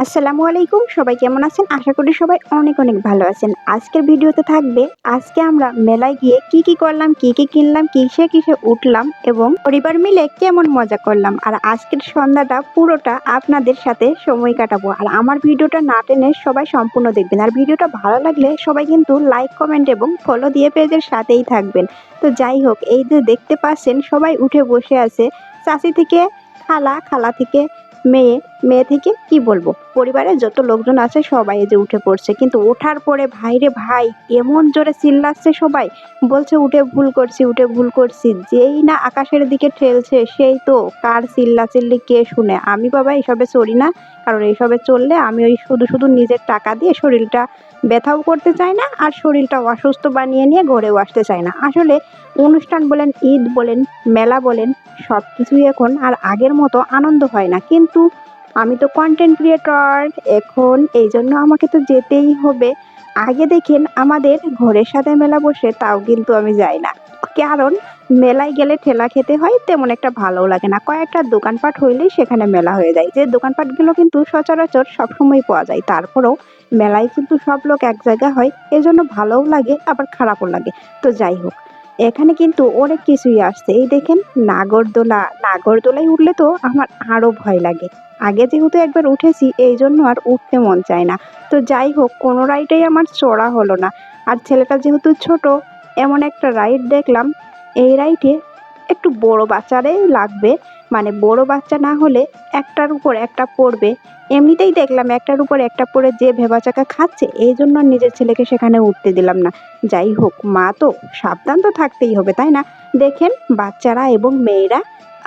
আসসালামু আলাইকুম, সবাই কেমন আছেন? আশা করি সবাই অনেক অনেক ভালো আছেন। আজকের ভিডিওতে থাকবে আজকে আমরা মেলায় গিয়ে কি কি করলাম, কি কি কিনলাম, কিসে কিসে উঠলাম এবং পরিবার মিলে কেমন মজা করলাম। আর আজকের সন্ধ্যাটা পুরোটা আপনাদের সাথে সময় কাটাবো। আর আমার ভিডিওটা না টেনে সবাই সম্পূর্ণ দেখবেন। আর ভিডিওটা ভালো লাগলে সবাই কিন্তু লাইক, কমেন্ট এবং ফলো দিয়ে পেজের সাথেই থাকবেন। তো যাই হোক, এই যে দেখতে পাচ্ছেন সবাই উঠে বসে আছে, চাচি থেকে খালা, খালা থেকে মেয়ে, মেয়ে থেকে কি বলবো, পরিবারের যত লোকজন আছে সবাই এই যে উঠে পড়ছে। কিন্তু ওঠার পরে ভাইরে ভাই এমন জোরে চিল্লাচ্ছে সবাই, বলছে উঠে ভুল করছি, উঠে ভুল করছি। যেই না আকাশের দিকে ঠেলছে সেই তো কার চিল্লা চিল্লি কে শুনে। আমি বাবা এইসবে চড়ি না, কারণ এইসবে চললে আমি ওই শুধু শুধু নিজের টাকা দিয়ে শরীরটা ব্যথাও করতে চাই না, আর শরীরটা অসুস্থ বানিয়ে নিয়ে ঘরেও আসতে চাই না। আসলে অনুষ্ঠান বলেন, ঈদ বলেন, মেলা বলেন, সব কিছুই এখন আর আগের মতো আনন্দ হয় না। কিন্তু আমি তো কন্টেন্ট ক্রিয়েটর এখন, এই জন্য আমাকে তো যেতেই হবে। আগে দেখেন আমাদের ঘরের সাথে মেলা বসে, তাও কিন্তু আমি যাই না, কারণ মেলায় গেলে ঠেলা খেতে হয়, তেমন একটা ভালো লাগে না। কয়েকটা দোকানপাট হইলেই সেখানে মেলা হয়ে যায়, যে দোকানপাটগুলো কিন্তু সচরাচর সবসময় পাওয়া যায়। তারপরেও মেলায় কিন্তু সব লোক এক জায়গা হয়, এজন্য ভালোও লাগে আবার খারাপও লাগে। তো যাই হোক, এখানে কিন্তু অনেক কিছুই আসছে। এই দেখেন নাগরদোলা, নাগরদোলায় উঠলে তো আমার আরো ভয় লাগে। আগে যেহেতু একবার উঠেছি এই জন্য আর উঠতে মন চায় না। তো যাই হোক, কোনো রাইডেই আমার চড়া হলো না। আর ছেলেটা যেহেতু ছোট, এমন একটা রাইড দেখলাম, এই রাইডে একটু বড় বাচ্চারাই লাগবে, মানে বড় বাচ্চা না হলে একটার উপর একটা পড়বে। এমনিতেই দেখলাম একটার উপর একটা পড়ে যে ভেবাচাকা খাচ্ছে, এই জন্য নিজের ছেলেকে সেখানে উঠতে দিলাম না। যাই হোক, মা তো সাবধান তো থাকতেই হবে, তাই না? দেখেন বাচ্চারা এবং মেয়েরা,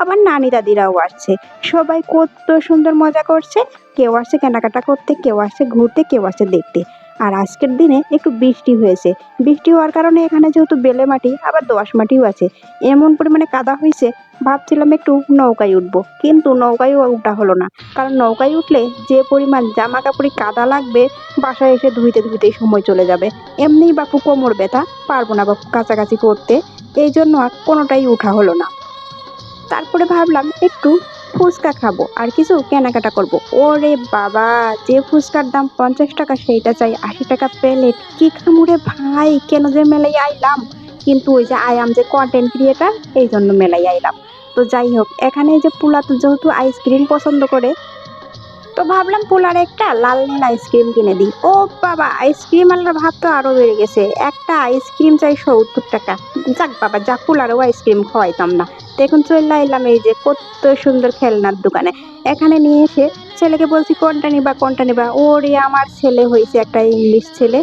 আবার নানি দাদিরাও আসছে, সবাই কত সুন্দর মজা করছে। কেউ আসছে কেনাকাটা করতে, কেউ আসছে ঘুরতে, কেউ আসছে দেখতে। আর আজকের দিনে একটু বৃষ্টি হয়েছে, বৃষ্টি হওয়ার কারণে এখানে যেহেতু বেলে মাটি আবার দোআঁশ মাটিও আছে, এমন পরিমাণে কাদা হয়েছে, ভাবছিলাম একটু নৌকায় উঠবো, কিন্তু নৌকায়ও উঠা হলো না। কারণ নৌকায় উঠলে যে পরিমাণ জামা কাপড়ে কাদা লাগবে, বাসায় এসে ধুইতে ধুইতেই সময় চলে যাবে। এমনিই বাপু কোমর ব্যথা, পারবো না বাপু কাছাকাছি করতে, এই জন্য আর কোনোটাই উঠা হলো না। তারপরে ভাবলাম একটু ফুচকা খাবো আর কিছু কেনাকাটা করব। ওরে বাবা, যে ফুচকার দাম 50 টাকা সেইটা চাই 80 টাকা প্লেট। কি খামুরে ভাই, কেন যে মেলাই আইলাম। কিন্তু ওই যে আয়াম যে কন্টেন্ট ক্রিয়েটার, এই জন্য মেলাই আইলাম। তো যাই হোক, এখানে এই যে পুলা তো যেহেতু আইসক্রিম পছন্দ করে, তো ভাবলাম পোলার একটা লাল নীল আইসক্রিম কিনে দিই। ও বাবা, আইসক্রিম আলার ভাব তো আরো বেড়ে গেছে, একটা আইসক্রিম চাই 70 টাকা। যাক বাবা, যা পোলারও আইসক্রিম খাওয়াইতাম না। তো এখন চলে এলাম এই যে কত সুন্দর খেলনার দোকানে। এখানে নিয়ে এসে ছেলেকে বলছি কোনটা নিবা, কোনটা নিবা। ওরে আমার ছেলে হয়েছে একটা ইংলিশ ছেলে,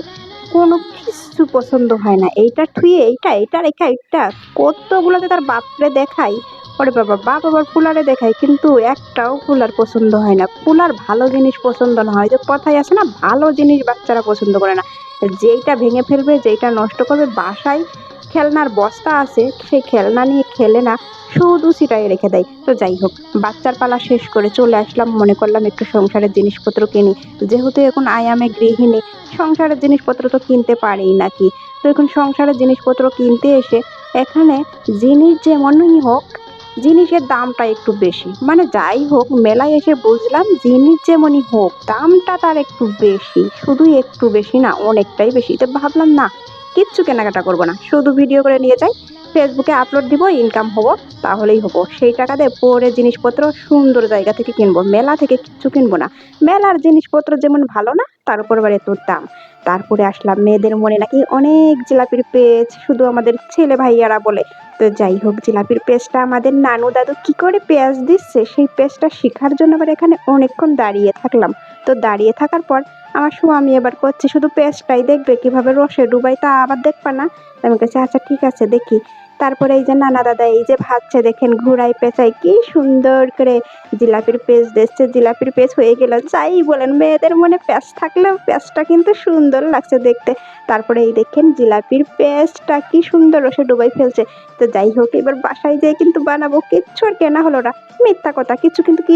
কোনো কিছু পছন্দ হয় না। এইটা থুয়ে এইটা, এইটা রেখা এইটা, কতগুলোতে তার বাপরে দেখাই। ওরে বাবা, বাপ আবার কুলারে দেখায়, কিন্তু একটাও কুলার পছন্দ হয় না। কুলার ভালো জিনিস পছন্দ না হয়, যে কথাই আছে না, ভালো জিনিস বাচ্চারা পছন্দ করে না। যেইটা ভেঙে ফেলবে, যেইটা নষ্ট করবে, বাসায় খেলনার বস্তা আছে, সেই খেলনা নিয়ে খেলে না, শুধু ছিটাই রেখে দেয়। তো যাই হোক, বাচ্চার পালা শেষ করে চলে আসলাম, মনে করলাম একটু সংসারের জিনিসপত্র কিনি। যেহেতু এখন আয়ামে গৃহিণী, সংসারের জিনিসপত্র তো কিনতে পারেই নাকি। তো এখন সংসারের জিনিসপত্র কিনতে এসে এখানে জিনিস যেমনই হোক, জিনিসের দামটা একটু বেশি। মানে যাই হোক, মেলায় এসে বুঝলাম জিনিস যেমনই হোক দামটা তার একটু বেশি, শুধু একটু বেশি না, অনেকটাই বেশি। তো ভাবলাম না, কিচ্ছু কেনাকাটা করবো না, শুধু ভিডিও করে নিয়ে যাই, ফেসবুকে আপলোড দিব, ইনকাম হবো, তাহলেই হবো। সেই টাকা দিয়ে পরে জিনিসপত্র সুন্দর জায়গা থেকে কিনবো, মেলা থেকে কিচ্ছু কিনবো না। মেলার জিনিসপত্র যেমন ভালো না, তার উপর আবার এত দাম। তারপরে আসলাম, মেয়েদের মনে নাকি অনেক জিলাপির পেজ, শুধু আমাদের ছেলে ভাইয়ারা বলে। তো যাই হোক, জিলাপির পেস্টটা আমাদের নানু দাদু কি করে পেঁয়াজ দিচ্ছে, সেই পেস্টটা শেখার জন্য আবার এখানে অনেকক্ষণ দাঁড়িয়ে থাকলাম। তো দাঁড়িয়ে থাকার পর আমার স্বামী এবার করছে শুধু পেস্টটাই দেখবে কিভাবে রসে ডুবাই, তা আবার দেখবা না? আমি কাছে আচ্ছা ঠিক আছে দেখি। তারপরে এই যে নানা দাদা এই যে ভাজছে, দেখেন ঘুরাই পেঁচাই কি সুন্দর করে জিলাপির পেস্ট দিচ্ছে। জিলাপির পেস্ট হয়ে গেল, যাই বলেন মেয়েদের মনে পেস্ট থাকলেও পেস্টটা কিন্তু সুন্দর লাগছে দেখতে। তারপরে এই দেখেন জিলাপির পেস্টটা কি সুন্দর রসে ডুবাই ফেলছে। তো যাই হোক, এবার বাসায় যেয়ে কিন্তু বানাবো, কিচ্ছু আর কেনা হলো না, মিথ্যা কথা, কিছু কিন্তু কি